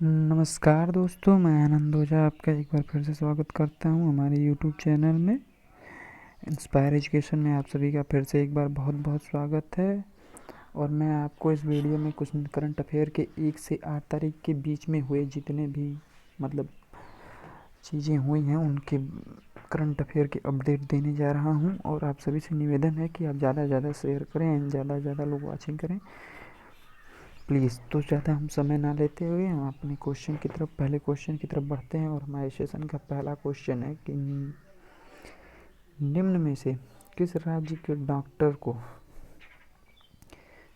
नमस्कार दोस्तों, मैं आनंद ओझा आपका एक बार फिर से स्वागत करता हूं हमारे यूट्यूब चैनल में इंस्पायर एजुकेशन में। आप सभी का फिर से एक बार बहुत बहुत स्वागत है। और मैं आपको इस वीडियो में कुछ करंट अफेयर के 1 से 8 तारीख के बीच में हुए जितने भी चीज़ें हुई हैं उनके करंट अफेयर के अपडेट देने जा रहा हूं। और आप सभी से निवेदन है कि आप ज़्यादा से ज़्यादा शेयर करें एंड ज़्यादा से ज़्यादा लोग वॉचिंग करें प्लीज़। तो ज़्यादा हम समय ना लेते हुए हम अपने पहले क्वेश्चन की तरफ बढ़ते हैं। और हमारे सेशन का पहला क्वेश्चन है कि निम्न में से किस राज्य के डॉक्टर को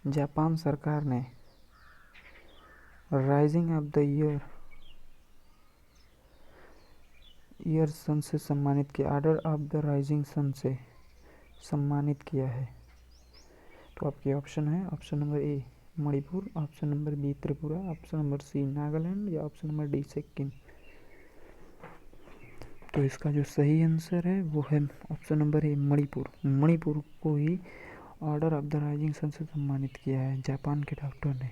जापान सरकार ने rising of the year sun से सम्मानित किया, order of the rising sun से सम्मानित किया है? तो आपके ऑप्शन है, option number A Manipur, option number B Tripura, option number C Nagaland या ऑप्शन नंबर डी सिक्किम। तो इसका जो सही आंसर है वो है option number A Manipur. Manipur को ही order of the rising sun से सम्मानित किया है जापान के डॉक्टर ने।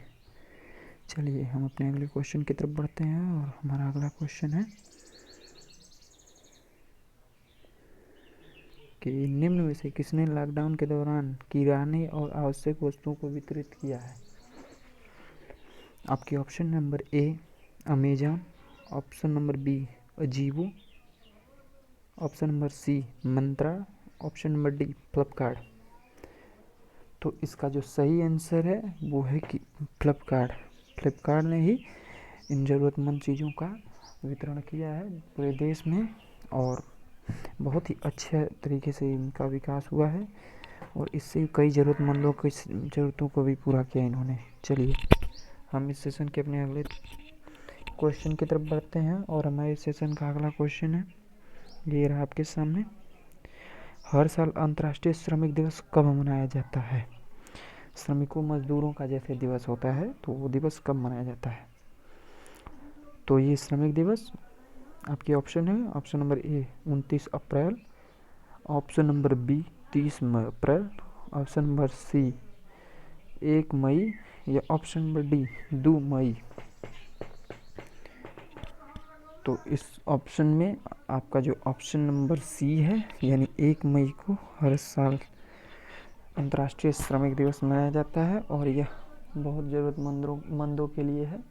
चलिए हम अपने अगले क्वेश्चन की तरफ बढ़ते हैं। और हमारा अगला क्वेश्चन है कि निम्न में से किसने लॉकडाउन के दौरान किराने और आवश्यक वस्तुओं को वितरित किया है? आपके option number A Amazon, option number B Ajio, option number C Myntra, option number D Flipkart. तो इसका जो सही आंसर है वो है कि फ्लिपकार्ट। फ्लिपकार्ट ने ही इन ज़रूरतमंद चीज़ों का वितरण किया है पूरे देश में। और बहुत ही अच्छे तरीके से इनका विकास हुआ है और इससे कई ज़रूरतमंदों की ज़रूरतों को भी पूरा किया इन्होंने। चलिए हम इस सेशन के अपने अगले क्वेश्चन की तरफ बढ़ते हैं। और हमारे सेशन का अगला क्वेश्चन है, ये रहा आपके सामने। हर साल अंतर्राष्ट्रीय श्रमिक दिवस कब मनाया जाता है? श्रमिकों मजदूरों का जैसे दिवस होता है तो वो दिवस कब मनाया जाता है? तो ये श्रमिक दिवस आपके ऑप्शन है, ऑप्शन नंबर ए 29 अप्रैल, ऑप्शन नंबर बी 30 अप्रैल, ऑप्शन नंबर सी 1 मई या ऑप्शन नंबर डी 2 मई। तो इस ऑप्शन में आपका जो ऑप्शन नंबर सी है यानी 1 मई को हर साल अंतर्राष्ट्रीय श्रमिक दिवस मनाया जाता है और यह बहुत ज़रूरतमंदों के लिए है।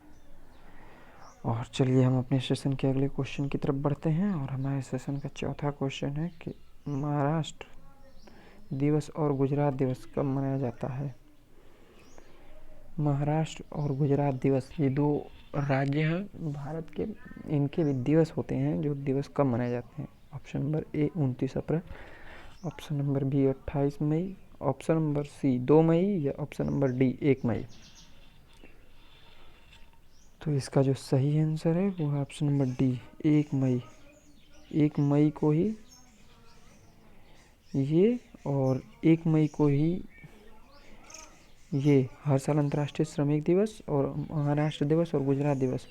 और चलिए हम अपने सेशन के अगले क्वेश्चन की तरफ बढ़ते हैं। और हमारे सेशन का चौथा क्वेश्चन है कि महाराष्ट्र दिवस और गुजरात दिवस कब मनाया जाता है? महाराष्ट्र और गुजरात दिवस ये दो राज्य हैं भारत के, इनके भी दिवस होते हैं जो दिवस कब मनाए जाते हैं। ऑप्शन नंबर ए 29 अप्रैल, ऑप्शन नंबर बी 28 मई, ऑप्शन नंबर सी 2 मई या ऑप्शन नंबर डी 1 मई। तो इसका जो सही आंसर है वो है ऑप्शन नंबर डी 1 मई। 1 मई को ही ये और 1 मई को ही ये हर साल अंतर्राष्ट्रीय श्रमिक दिवस और महाराष्ट्र दिवस और गुजरात दिवस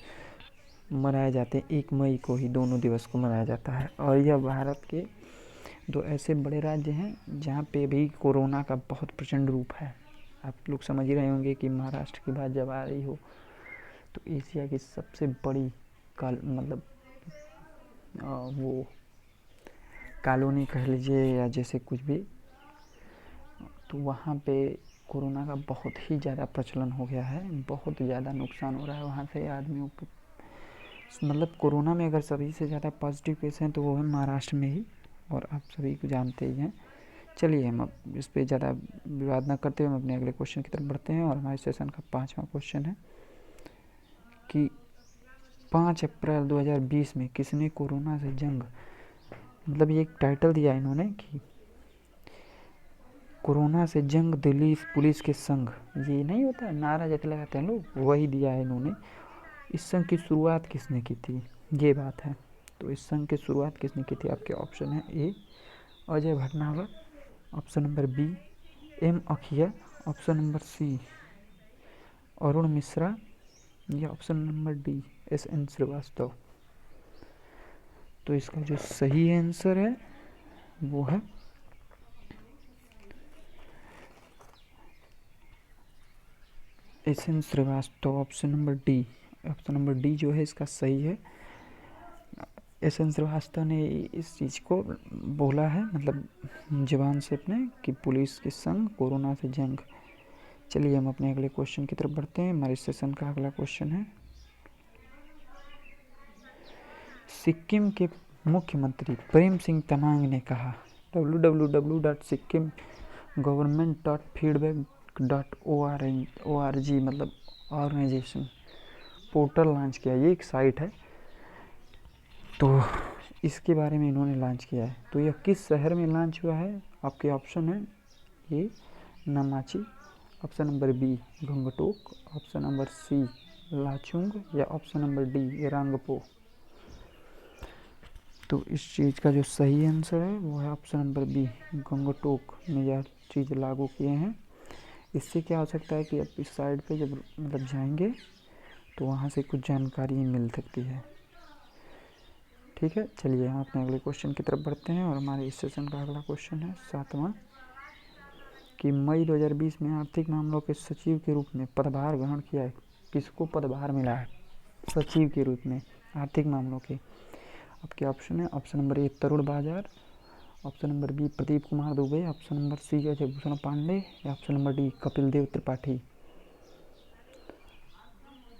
मनाए जाते हैं। 1 मई को ही दोनों दिवस को मनाया जाता है। और यह भारत के दो ऐसे बड़े राज्य हैं जहाँ पे भी कोरोना का बहुत प्रचंड रूप है। आप लोग समझ ही रहे होंगे कि महाराष्ट्र की बात जब आ रही हो तो एशिया की सबसे बड़ी वो कॉलोनी कह लीजिए या जैसे कुछ भी, तो वहाँ पे कोरोना का बहुत ही ज़्यादा प्रचलन हो गया है। बहुत ज़्यादा नुकसान हो रहा है वहाँ से आदमियों को। कोरोना में अगर सभी से ज़्यादा पॉजिटिव केस हैं तो वो है महाराष्ट्र में ही, और आप सभी को जानते ही हैं। चलिए हम अब इस पर ज़्यादा विवाद न करते हुए हम अपने अगले क्वेश्चन की तरफ बढ़ते हैं। और हमारे सेशन का 5वां क्वेश्चन है कि 5 अप्रैल 2020 में किसने कोरोना से जंग, ये एक टाइटल दिया इन्होंने कि कोरोना से जंग दिल्ली पुलिस के संग, ये नहीं होता है नारा जैसे लगाते हैं लोग, वही दिया है इन्होंने। इस संघ की शुरुआत किसने की थी, ये बात है। तो इस संघ की शुरुआत किसने की थी? आपके ऑप्शन है A Ajay Bhatnagar, option number B M Akhiya, option number C Arun Mishra या option number D S N Srivastava. तो इसका जो सही आंसर है वो है S N Srivastava, option number D option number D जो है इसका सही है। एस एन श्रीवास्तव ने इस चीज़ को बोला है, मतलब जवान से अपने, कि पुलिस के संग कोरोना से जंग। चलिए हम अपने अगले क्वेश्चन की तरफ बढ़ते हैं। हमारे सेशन का अगला क्वेश्चन है, सिक्किम के मुख्यमंत्री प्रेम सिंह तमांग ने कहा www.sikkim-government.feedback.org मतलब ऑर्गेनाइजेशन पोर्टल लॉन्च किया। ये एक साइट है, तो इसके बारे में इन्होंने लॉन्च किया है। तो यह किस शहर में लॉन्च हुआ है? आपके ऑप्शन है A Namchi, option number B Gangtok, option number C Lachung या ऑप्शन नंबर डी रांगपो। तो इस चीज़ का जो सही आंसर है वो है ऑप्शन नंबर बी, गंगटोक में यह चीज़ लागू किए हैं। इससे क्या हो सकता है कि आप इस साइड पे जब मतलब जाएंगे तो वहाँ से कुछ जानकारी मिल सकती है। ठीक है, चलिए हम अपने अगले क्वेश्चन की तरफ बढ़ते हैं और हमारे इस सेशन का अगला क्वेश्चन है 7वां, कि मई 2020 में आर्थिक मामलों के सचिव के रूप में पदभार ग्रहण किया है। किसको पदभार मिला है सचिव के रूप में आर्थिक मामलों के? आपके ऑप्शन है, option number A Tarun Bajaj, option number B Pradeep Kumar Dubey, option number C Ajay Bhushan Pandey या option number D Kapil Dev Tripathi.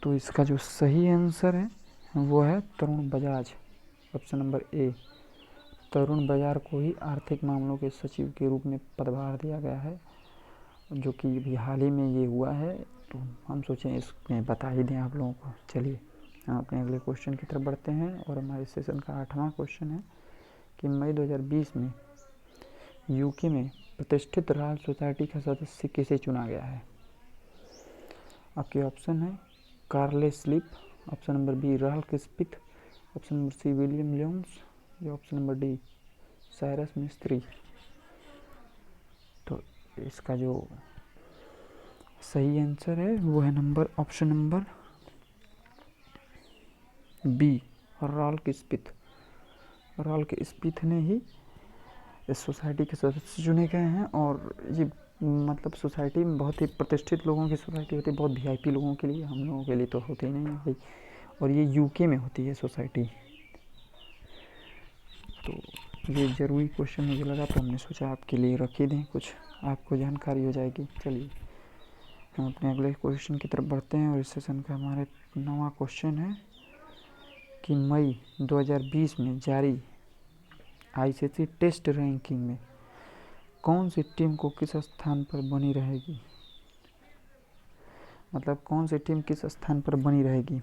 तो इसका जो सही आंसर है वो है Tarun Bajaj, option number A. Tarun Bajaj को ही आर्थिक मामलों के सचिव के रूप में पदभार दिया गया है, जो कि अभी हाल ही में ये हुआ है। तो हम सोचें इसमें बता ही दें आप लोगों को। चलिए हम अपने अगले क्वेश्चन की तरफ बढ़ते हैं और हमारे सेशन का 8वां क्वेश्चन है, कि मई 2020 में यूके में प्रतिष्ठित रॉयल सोसाइटी का सदस्य किसे चुना गया है? आपके ऑप्शन है Karl Slym, option number B Ralph Speth, option number C William Lyons या option number D Cyrus Mistry. तो इसका जो सही आंसर है वो है option number B Ralph Speth. Ralph Speth ने ही इस सोसाइटी के सदस्य चुने गए हैं। और ये मतलब सोसाइटी में बहुत ही प्रतिष्ठित लोगों की सोसाइटी होती है, बहुत वीआईपी लोगों के लिए, हम लोगों के लिए तो होती ही नहीं है भाई। और ये यूके में होती है सोसाइटी। तो ये ज़रूरी क्वेश्चन मुझे लगा, तो हमने सोचा आपके लिए रख ही दें, कुछ आपको जानकारी हो जाएगी। चलिए हम अपने अगले क्वेश्चन की तरफ बढ़ते हैं और इस सेशन का हमारे 9वां क्वेश्चन है, कि मई 2020 में जारी आईसीसी टेस्ट रैंकिंग में कौन सी टीम को किस स्थान पर बनी रहेगी? मतलब कौन सी टीम किस स्थान पर बनी रहेगी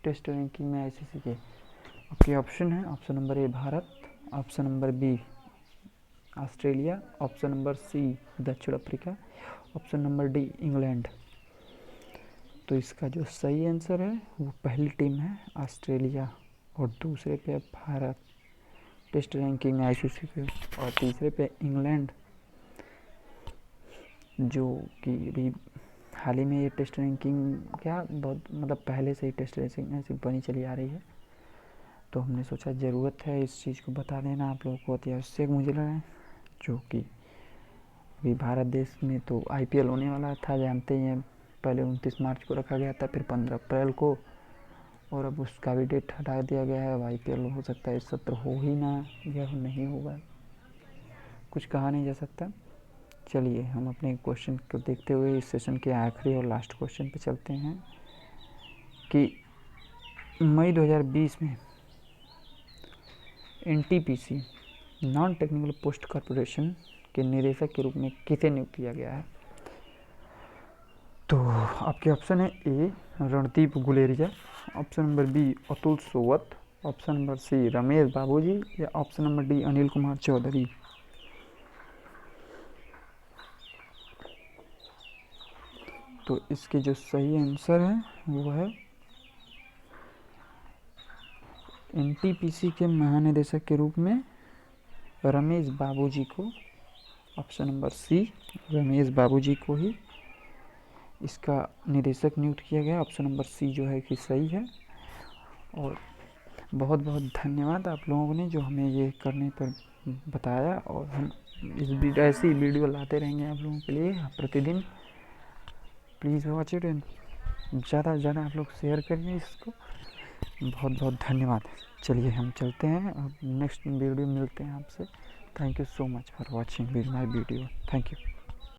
टेस्ट रैंकिंग में आईसीसी के? आपके ऑप्शन है, option number A Bharat, option number B Australia, option number C दक्षिण Africa, option number D England. तो इसका जो सही आंसर है वो पहली टीम है ऑस्ट्रेलिया, और दूसरे पे भारत टेस्ट रैंकिंग में आईसीसी पे, और तीसरे पे इंग्लैंड, जो कि अभी हाल ही में ये टेस्ट रैंकिंग क्या बहुत मतलब पहले से ही टेस्ट रैंकिंग ऐसी बनी चली आ रही है। तो हमने सोचा ज़रूरत है इस चीज़ को बता देना आप लोगों को, अति आवश्यक मुझे लगा, जो कि अभी भारत देश में तो आईपीएल होने वाला था, जानते ही हैं। पहले 29 मार्च को रखा गया था, फिर 15 अप्रैल को, और अब उसका भी डेट हटा दिया गया है। अब आईपीएल हो सकता है इस सत्र हो ही ना, या नहीं होगा, कुछ कहा नहीं जा सकता। चलिए हम अपने क्वेश्चन को देखते हुए इस सेशन के आखिरी और लास्ट क्वेश्चन पे चलते हैं, कि मई 2020 में NTPC non technical post corporation के निदेशक के रूप में किसे नियुक्त किया गया है? तो आपके ऑप्शन है A Randeep Guleria, option number B Atul Sowat, option number C Ramesh Babuji या option number D Anil Kumar Chaudhary. तो इसके जो सही आंसर है वो है एनटीपीसी के महानिदेशक के रूप में रमेश बाबूजी को, ऑप्शन नंबर सी रमेश बाबूजी को ही इसका निदेशक नियुक्त किया गया। ऑप्शन नंबर सी जो है कि सही है। और बहुत बहुत धन्यवाद आप लोगों ने जो हमें ये करने पर बताया, और हम ऐसी वीडियो लाते रहेंगे आप लोगों के लिए प्रतिदिन। प्लीज़ वॉच इट एंड ज़्यादा से ज़्यादा आप लोग शेयर करिए इसको। बहुत बहुत धन्यवाद। चलिए हम चलते हैं, अब नेक्स्ट वीडियो मिलते हैं आपसे। Thank you so much for watching my video. Thank you.